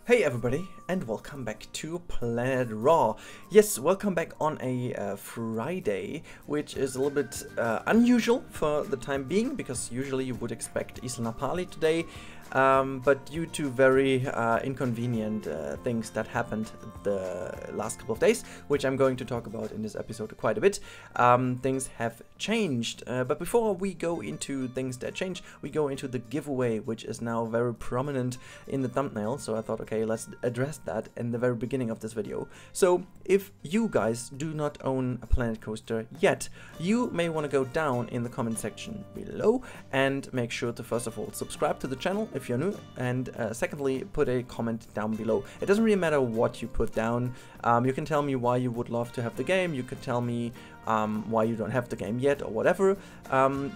Hey everybody, and welcome back to Planet Raw. Yes, welcome back on a Friday, which is a little bit unusual for the time being, because usually you would expect Isla Napali today, but due to very inconvenient things that happened the last couple of days, which I'm going to talk about in this episode quite a bit, things have changed. But before we go into things that change, we go into the giveaway, which is now very prominent in the thumbnail, so I thought, okay, let's address that in the very beginning of this video. So if you guys do not own a Planet Coaster yet, you may want to go down in the comment section below and make sure to first of all subscribe to the channel if you're new, and secondly put a comment down below. It doesn't really matter what you put down. You can tell me why you would love to have the game, you could tell me why you don't have the game yet or whatever.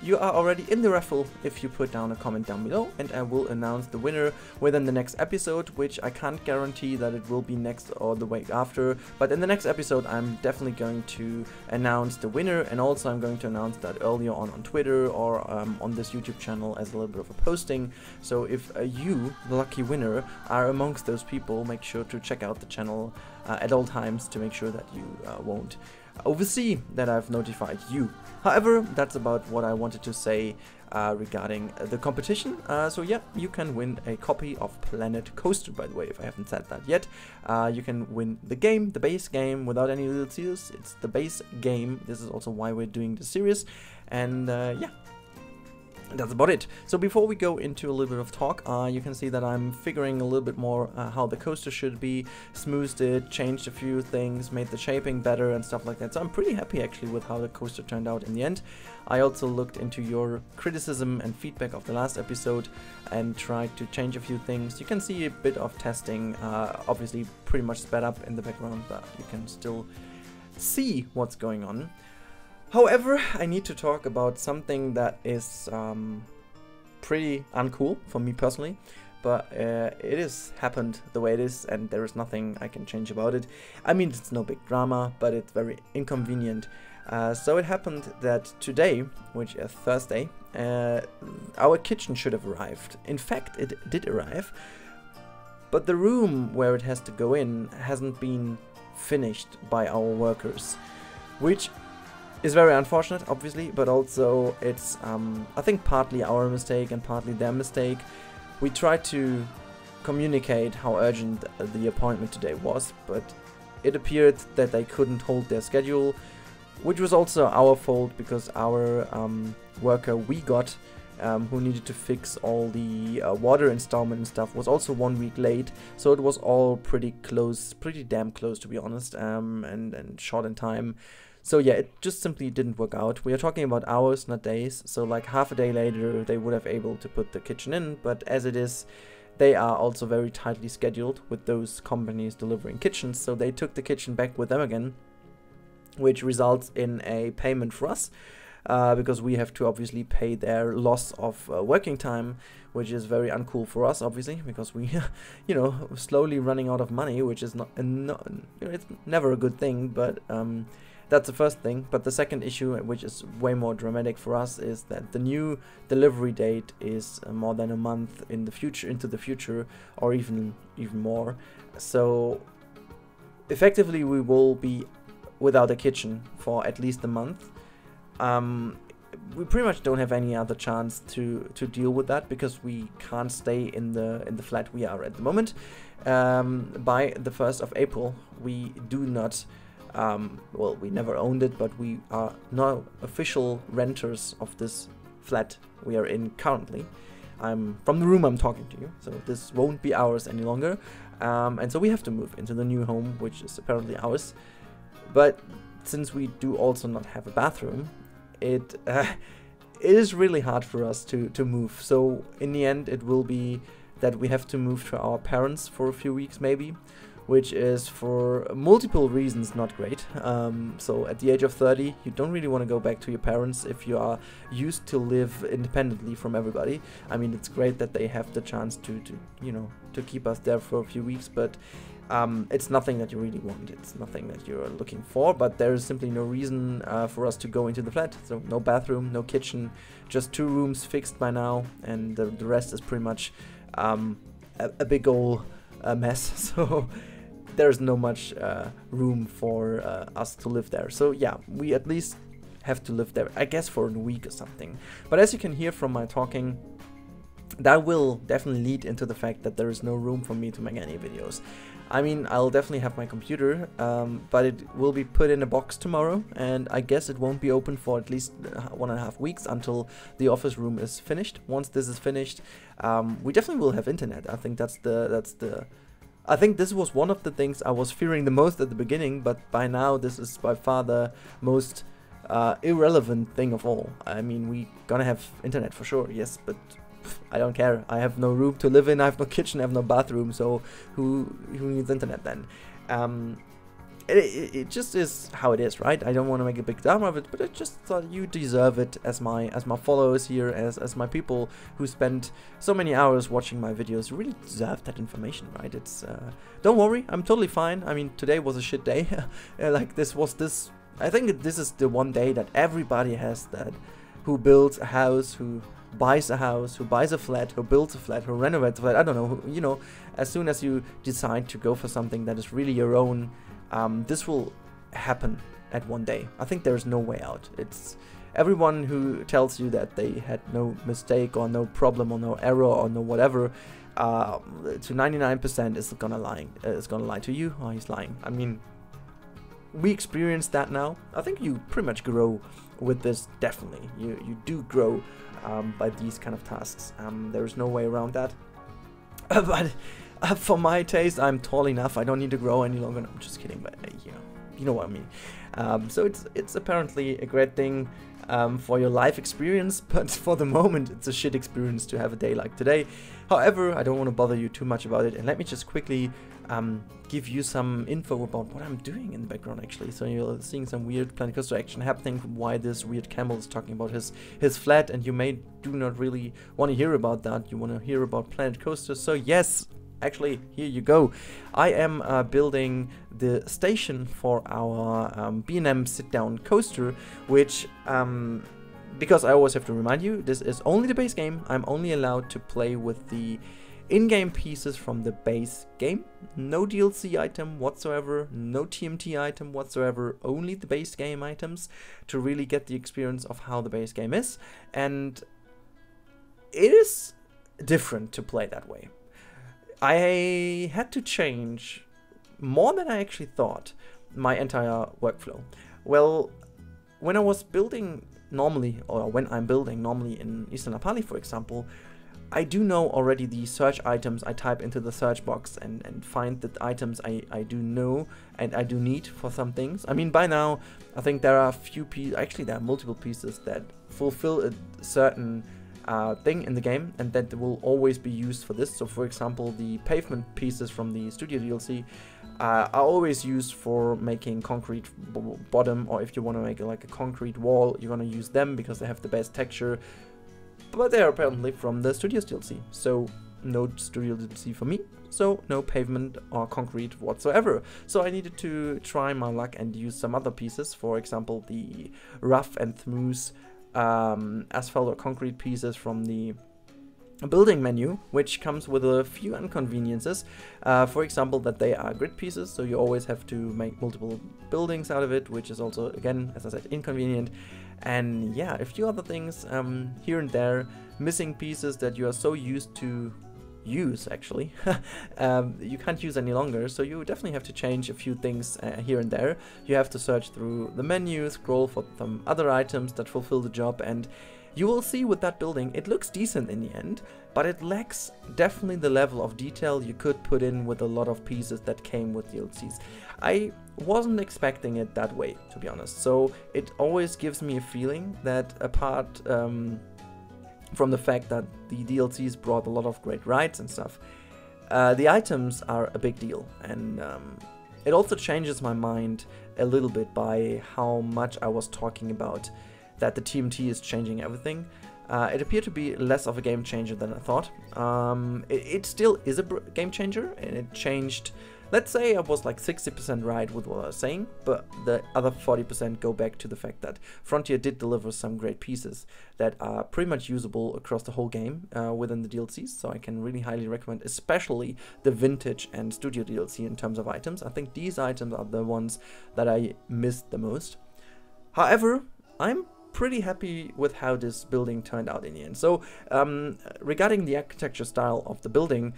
You are already in the raffle if you put down a comment down below, and I will announce the winner within the next episode, which I can't guarantee that it will be next or the week after, but in the next episode I'm definitely going to announce the winner, and also I'm going to announce that earlier on Twitter or on this YouTube channel as a little bit of a posting. So if you, the lucky winner, are amongst those people, make sure to check out the channel at all times to make sure that you won't oversee that I've notified you. However, that's about what I wanted to say regarding the competition. So yeah, you can win a copy of Planet Coaster, by the way, if I haven't said that yet. You can win the game, the base game, without any little series. It's the base game. This is also why we're doing the series. And yeah, that's about it. So before we go into a little bit of talk, you can see that I'm figuring a little bit more how the coaster should be, smoothed it, changed a few things, made the shaping better and stuff like that. So I'm pretty happy actually with how the coaster turned out in the end. I also looked into your criticism and feedback of the last episode and tried to change a few things. You can see a bit of testing, obviously pretty much sped up in the background, but you can still see what's going on. However, I need to talk about something that is pretty uncool for me personally, but it is happened the way it is, and there is nothing I can change about it. I mean, it's no big drama, but it's very inconvenient. So it happened that today, which is Thursday, our kitchen should have arrived. In fact, it did arrive, but the room where it has to go in hasn't been finished by our workers, which is very unfortunate, obviously, but also it's, I think, partly our mistake and partly their mistake. We tried to communicate how urgent the appointment today was, but it appeared that they couldn't hold their schedule, which was also our fault, because our worker we got, who needed to fix all the water installment and stuff, was also 1 week late, so it was all pretty close, pretty damn close to be honest, and short in time. So yeah, it just simply didn't work out. We are talking about hours, not days, so like half a day later they would have able to put the kitchen in, but as it is, they are also very tightly scheduled with those companies delivering kitchens, so they took the kitchen back with them again, which results in a payment for us, because we have to obviously pay their loss of working time, which is very uncool for us, obviously, because we, you know, slowly running out of money, which is not it's never a good thing, but that's the first thing. But the second issue, which is way more dramatic for us, is that the new delivery date is more than a month in the future, into the future, or even more. So effectively, we will be without a kitchen for at least a month. We pretty much don't have any other chance to deal with that, because we can't stay in the flat we are at the moment. By the 1st of April, we do not. Well, we never owned it, but we are now official renters of this flat we are in currently. I'm from the room I'm talking to you, so this won't be ours any longer, and so we have to move into the new home, which is apparently ours. But since we do also not have a bathroom, it is really hard for us to move. So in the end, it will be that we have to move to our parents for a few weeks maybe, which is for multiple reasons not great. So at the age of 30, you don't really want to go back to your parents if you are used to live independently from everybody. I mean, it's great that they have the chance to you know, to keep us there for a few weeks, but it's nothing that you really want. It's nothing that you're looking for, but there is simply no reason for us to go into the flat. So no bathroom, no kitchen, just 2 rooms fixed by now, and the rest is pretty much a big ol' a mess, so there's no much room for us to live there. So yeah, we at least have to live there, I guess, for a week or something. But as you can hear from my talking, that will definitely lead into the fact that there is no room for me to make any videos. I mean, I'll definitely have my computer, but it will be put in a box tomorrow, and I guess it won't be open for at least 1.5 weeks until the office room is finished. Once this is finished, we definitely will have internet. I think I think this was one of the things I was fearing the most at the beginning, but by now this is by far the most irrelevant thing of all. I mean, we gonna have internet for sure, yes, but I don't care. I have no room to live in, I have no kitchen, I have no bathroom, so who needs internet then? It just is how it is, right? I don't want to make a big drama of it, but I just thought you deserve it as my followers here, as my people who spend so many hours watching my videos. You really deserve that information, right? It's don't worry, I'm totally fine. I mean, today was a shit day. Like I think this is the one day that everybody has, that who builds a house, who buys a house, who buys a flat, who builds a flat, who renovates a flat, I don't know, you know, as soon as you decide to go for something that is really your own, this will happen at one day. I think there's no way out. It's everyone who tells you that they had no mistake or no problem or no error or no whatever, to 99% is gonna lie to you, or he's lying. I mean, we experience that now. I think you pretty much grow with this, definitely. You do grow by these kind of tasks. There's no way around that. But for my taste, I'm tall enough. I don't need to grow any longer. No, I'm just kidding, but you know what I mean. So it's apparently a great thing for your life experience, but for the moment it's a shit experience to have a day like today. However, I don't want to bother you too much about it, and let me just quickly give you some info about what I'm doing in the background actually. So you're seeing some weird Planet Coaster action happening, why this weird camel is talking about his flat, and you do not really want to hear about that. You want to hear about Planet Coaster. So yes, actually, here you go. I am building the station for our B&M sit-down coaster, which, because I always have to remind you, this is only the base game. I'm only allowed to play with the in-game pieces from the base game. No DLC item whatsoever, no TMT item whatsoever, only the base game items to really get the experience of how the base game is. And it is different to play that way. I had to change, more than I actually thought, my entire workflow. Well, when I was building normally, or when I'm building normally in Eastern Apali, for example, I do know already the search items. I type into the search box and find the items I do know and I do need for some things. I mean, by now, I think there are a few pieces, actually there are multiple pieces that fulfill a certain thing in the game, and that will always be used for this. So for example, the pavement pieces from the Studio DLC are always used for making concrete bottom, or if you want to make like a concrete wall, you're going to use them because they have the best texture. But they are apparently from the Studios DLC, so no Studio DLC for me, so no pavement or concrete whatsoever. So I needed to try my luck and use some other pieces, for example the rough and smooth asphalt or concrete pieces from the building menu, which comes with a few inconveniences. For example, that they are grid pieces, so you always have to make multiple buildings out of it, which is also, again, as I said, inconvenient. And yeah, a few other things here and there, missing pieces that you are so used to use, actually, you can't use any longer, so you definitely have to change a few things here and there. You have to search through the menu, scroll for some other items that fulfill the job, and you will see with that building, it looks decent in the end, but it lacks definitely the level of detail you could put in with a lot of pieces that came with DLCs. I wasn't expecting it that way, to be honest, so it always gives me a feeling that apart from the fact that the DLCs brought a lot of great rides and stuff, the items are a big deal, and it also changes my mind a little bit by how much I was talking about that the TMT is changing everything. It appeared to be less of a game changer than I thought. It still is a game changer, and it changed. let's say I was like 60% right with what I was saying, but the other 40% go back to the fact that Frontier did deliver some great pieces that are pretty much usable across the whole game within the DLCs, so I can really highly recommend, especially the Vintage and Studio DLC in terms of items. I think these items are the ones that I missed the most. However, I'm pretty happy with how this building turned out in the end. So regarding the architecture style of the building,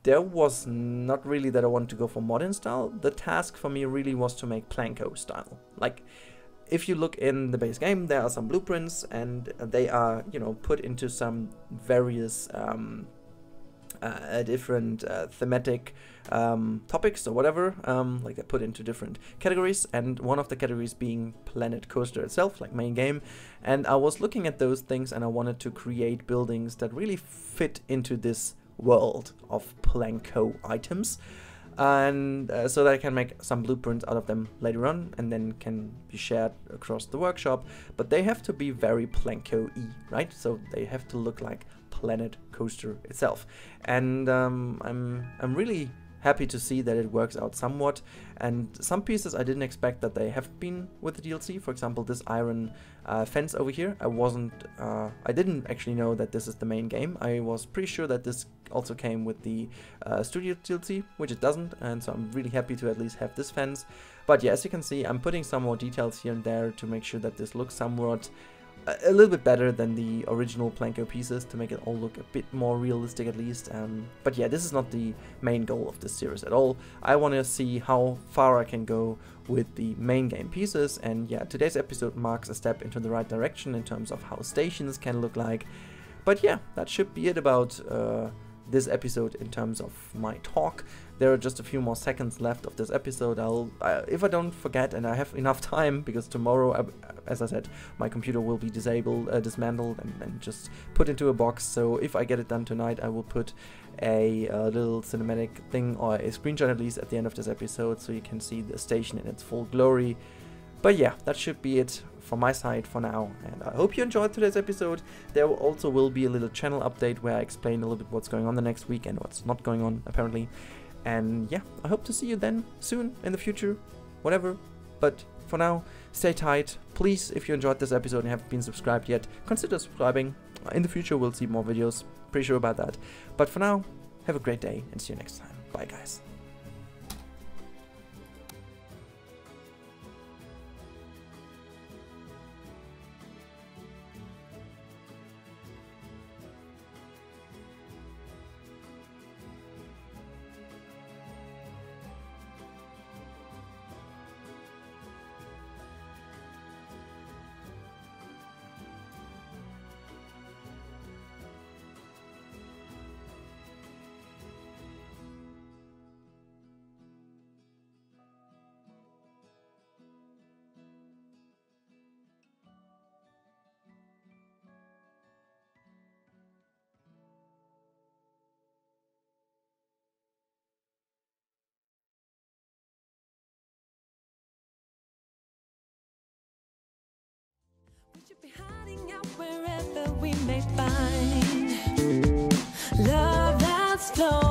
there was not really that I wanted to go for modern style. The task for me really was to make Planko style. Like, if you look in the base game, there are some blueprints and they are, you know, put into some various different thematic topics or whatever, like they're put into different categories, and one of the categories being Planet Coaster itself, like main game. And I was looking at those things and I wanted to create buildings that really fit into this world of Planko items, and so that I can make some blueprints out of them later on and then can be shared across the workshop. But they have to be very Planko-y, right? So they have to look like Planet Coaster itself, and I'm really happy to see that it works out somewhat. And some pieces I didn't expect that they have been with the DLC. For example, this iron fence over here, I didn't actually know that this is the main game. I was pretty sure that this also came with the Studio DLC, which it doesn't, and so I'm really happy to at least have this fence. But yeah, as you can see, I'm putting some more details here and there to make sure that this looks somewhat a little bit better than the original Planko pieces, to make it all look a bit more realistic at least. But yeah, this is not the main goal of this series at all. I want to see how far I can go with the main game pieces, and yeah, today's episode marks a step into the right direction in terms of how stations can look like. But yeah, that should be it about this episode in terms of my talk. There are just a few more seconds left of this episode. If I don't forget and I have enough time, because tomorrow, as I said, my computer will be dismantled and just put into a box. So if I get it done tonight, I will put a little cinematic thing, or a screenshot at least, at the end of this episode, so you can see the station in its full glory. But yeah, that should be it from my side for now, and I hope you enjoyed today's episode. There also will be a little channel update where I explain a little bit what's going on the next week and what's not going on, apparently. And yeah, I hope to see you then soon in the future, whatever. But for now, stay tight. Please, if you enjoyed this episode and haven't been subscribed yet, consider subscribing. In the future, we'll see more videos. Pretty sure about that. But for now, have a great day and see you next time. Bye, guys. We should be hiding out wherever we may find love that's flowing.